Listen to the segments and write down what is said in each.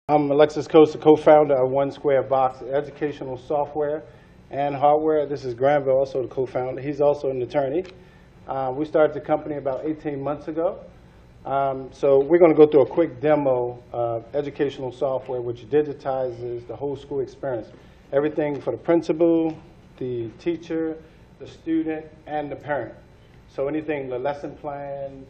I'm Alexis Coates, the co-founder of 1sqbox educational software and hardware. This is Granville, also the co-founder. He's also an attorney. We started the company about 18 months ago. So we're going to go through a quick demo of educational software which digitizes the whole school experience. Everything for the principal, the teacher, the student, and the parent. So anything, the lesson plans,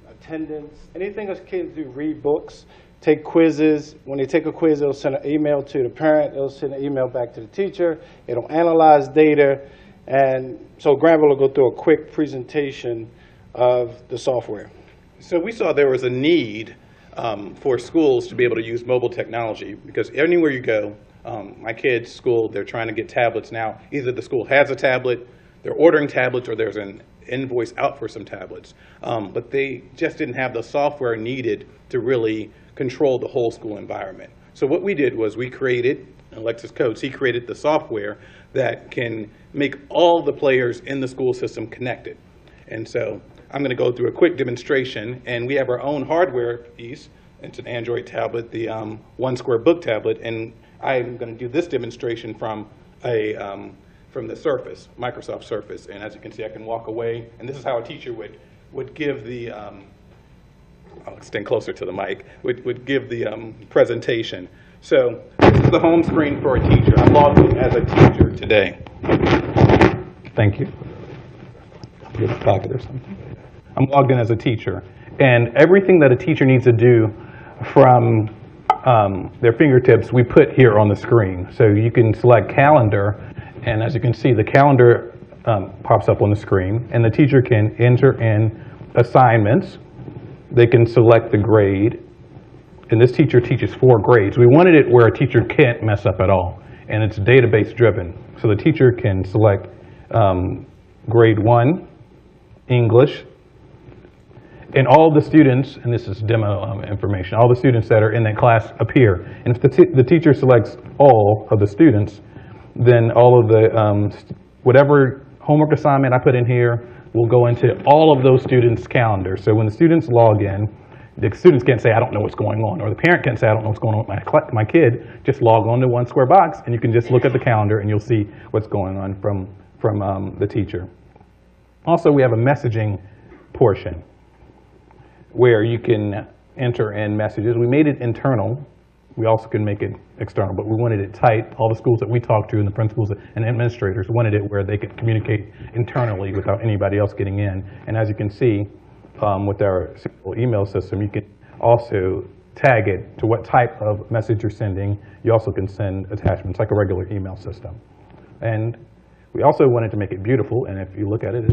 attendance, anything as kids do, read books, take quizzes. When they take a quiz, it'll send an email to the parent, it'll send an email back to the teacher, it'll analyze data, and so Granville will go through a quick presentation of the software. So we saw there was a need for schools to be able to use mobile technology, because anywhere you go, my kids' school, they're trying to get tablets now. Either the school has a tablet, they're ordering tablets, or there's an invoice out for some tablets. But they just didn't have the software needed to really control the whole school environment. So what we did was we created, Alexis Coates, he created the software that can make all the players in the school system connected. And so I'm going to go through a quick demonstration, and we have our own hardware piece. It's an Android tablet, the 1sqbox tablet, and I'm going to do this demonstration from the Surface, Microsoft Surface. And as you can see, I can walk away, and this is how a teacher would give the, I'll extend closer to the mic, would give the presentation. So this is the home screen for a teacher. I'm logged in as a teacher today. Thank you. I'll get a pocket or something. I'm logged in as a teacher, and everything that a teacher needs to do from their fingertips, we put here on the screen. So you can select calendar, and as you can see, the calendar pops up on the screen, and the teacher can enter in assignments. They can select the grade, and this teacher teaches 4 grades. We wanted it where a teacher can't mess up at all, and it's database driven. So the teacher can select grade 1, English, and all the students, and this is demo information, all the students that are in that class appear. And if the teacher selects all of the students, then all of the, whatever homework assignment I put in here will go into all of those students' calendars. So when the students log in, the students can't say, I don't know what's going on, or the parent can't say, I don't know what's going on with my kid. Just log on to 1sqbox, and you can just look at the calendar, and you'll see what's going on from the teacher. Also, we have a messaging portion where you can enter in messages. We made it internal. We also can make it external, but we wanted it tight. All the schools that we talked to and the principals and administrators wanted it where they could communicate internally without anybody else getting in. And as you can see, with our simple email system, you can also tag it to what type of message you're sending. You also can send attachments like a regular email system. And we also wanted to make it beautiful, and if you look at it,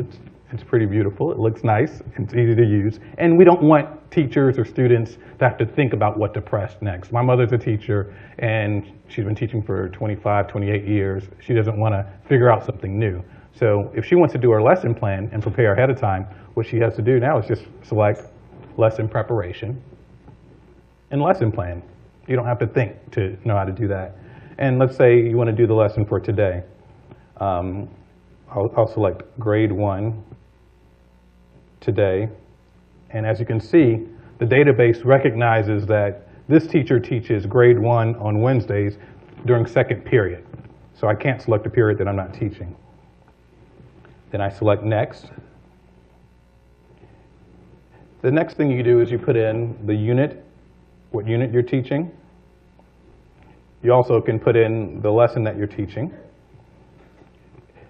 it's pretty beautiful. It looks nice, it's easy to use. And we don't want teachers or students to have to think about what to press next. My mother's a teacher, and she's been teaching for 25, 28 years. She doesn't want to figure out something new. So if she wants to do her lesson plan and prepare ahead of time, what she has to do now is just select lesson preparation and lesson plan. You don't have to think to know how to do that. And let's say you want to do the lesson for today. I'll select grade 1 today, and as you can see, the database recognizes that this teacher teaches grade 1 on Wednesdays during second period. So I can't select a period that I'm not teaching. Then I select next. The next thing you do is you put in the unit, what unit you're teaching. You also can put in the lesson that you're teaching.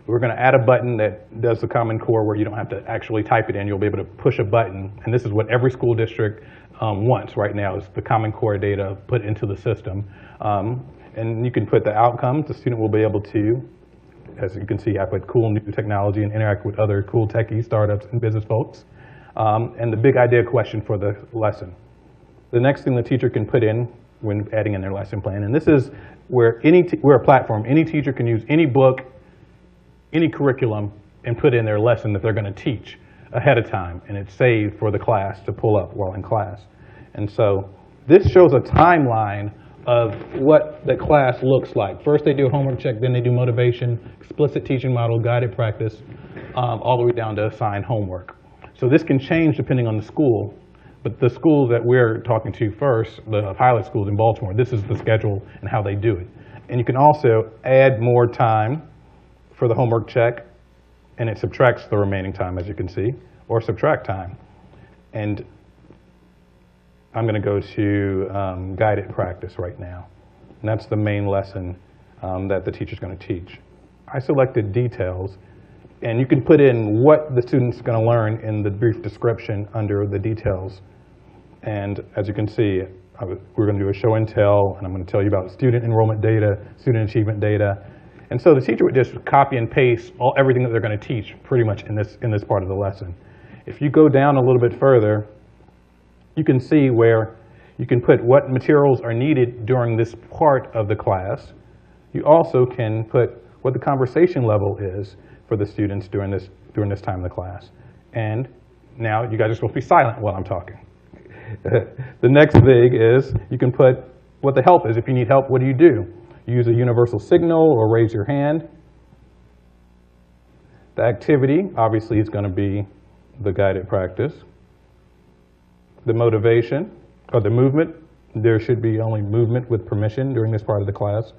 We're going to add a button that does the Common Core where you don't have to actually type it in. You'll be able to push a button. And this is what every school district wants right now, is the Common Core data put into the system. And you can put the outcomes. The student will be able to, as you can see, I put cool new technology and interact with other cool techie startups and business folks. And the big idea question for the lesson. The next thing the teacher can put in when adding in their lesson plan, and this is where we're a platform. Any teacher can use any book, any curriculum, and put in their lesson that they're going to teach ahead of time, and it's saved for the class to pull up while in class. And so this shows a timeline of what the class looks like. First they do a homework check, then they do motivation, explicit teaching model, guided practice, all the way down to assigned homework. So this can change depending on the school, But the schools that we're talking to first, the pilot schools in Baltimore, this is the schedule and how they do it. And you can also add more time for the homework check, and it subtracts the remaining time, as you can see, or subtract time. And I'm going to go to guided practice right now. And that's the main lesson that the teacher's going to teach. I selected details, and you can put in what the student's going to learn in the brief description under the details. And as you can see, we're going to do a show and tell, and I'm going to tell you about student enrollment data, student achievement data. And so the teacher would just copy and paste everything that they're going to teach pretty much in this part of the lesson. If you go down a little bit further, you can see where you can put what materials are needed during this part of the class. You also can put what the conversation level is for the students during this time of the class. And now you guys are supposed to be silent while I'm talking. The next thing is you can put what the help is. If you need help, what do? You use a universal signal or raise your hand. The activity, obviously, is going to be the guided practice. The motivation, or the movement, there should be only movement with permission during this part of the class.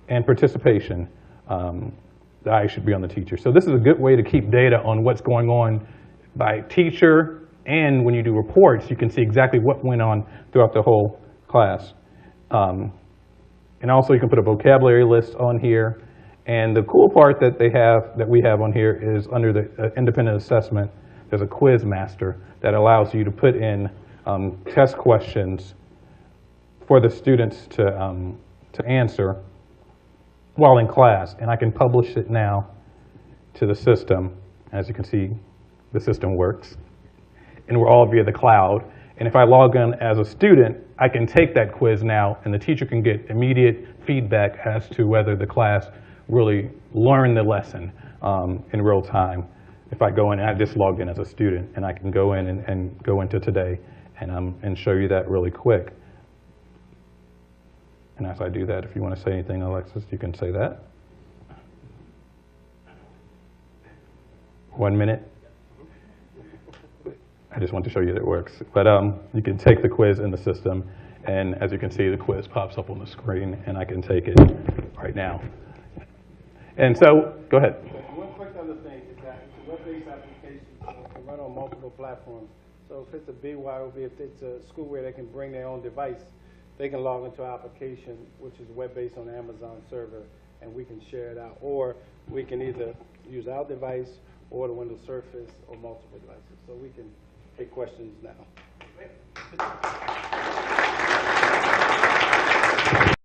And participation, the eye should be on the teacher. So this is a good way to keep data on what's going on by teacher, and when you do reports, you can see exactly what went on throughout the whole class. And also you can put a vocabulary list on here. And the cool part that we have on here is under the independent assessment, there's a quiz master that allows you to put in test questions for the students to answer while in class. And I can publish it now to the system. As you can see, the system works. And we're all via the cloud. And if I log in as a student, I can take that quiz now, and the teacher can get immediate feedback as to whether the class really learned the lesson in real time. If I go in, I just logged in as a student, and I can go in and go into today and show you that really quick. And as I do that, if you want to say anything, Alexis, you can say that. 1 minute. I just want to show you that it works. But you can take the quiz in the system, and as you can see, the quiz pops up on the screen, and I can take it right now. And so, go ahead. One quick other thing is that it's a web-based application, so it can run on multiple platforms. So if it's a BYOB, if it's a school where they can bring their own device, they can log into our application, which is web-based on the Amazon server, and we can share it out. Or we can either use our device or the Windows Surface or multiple devices. So we can take questions now.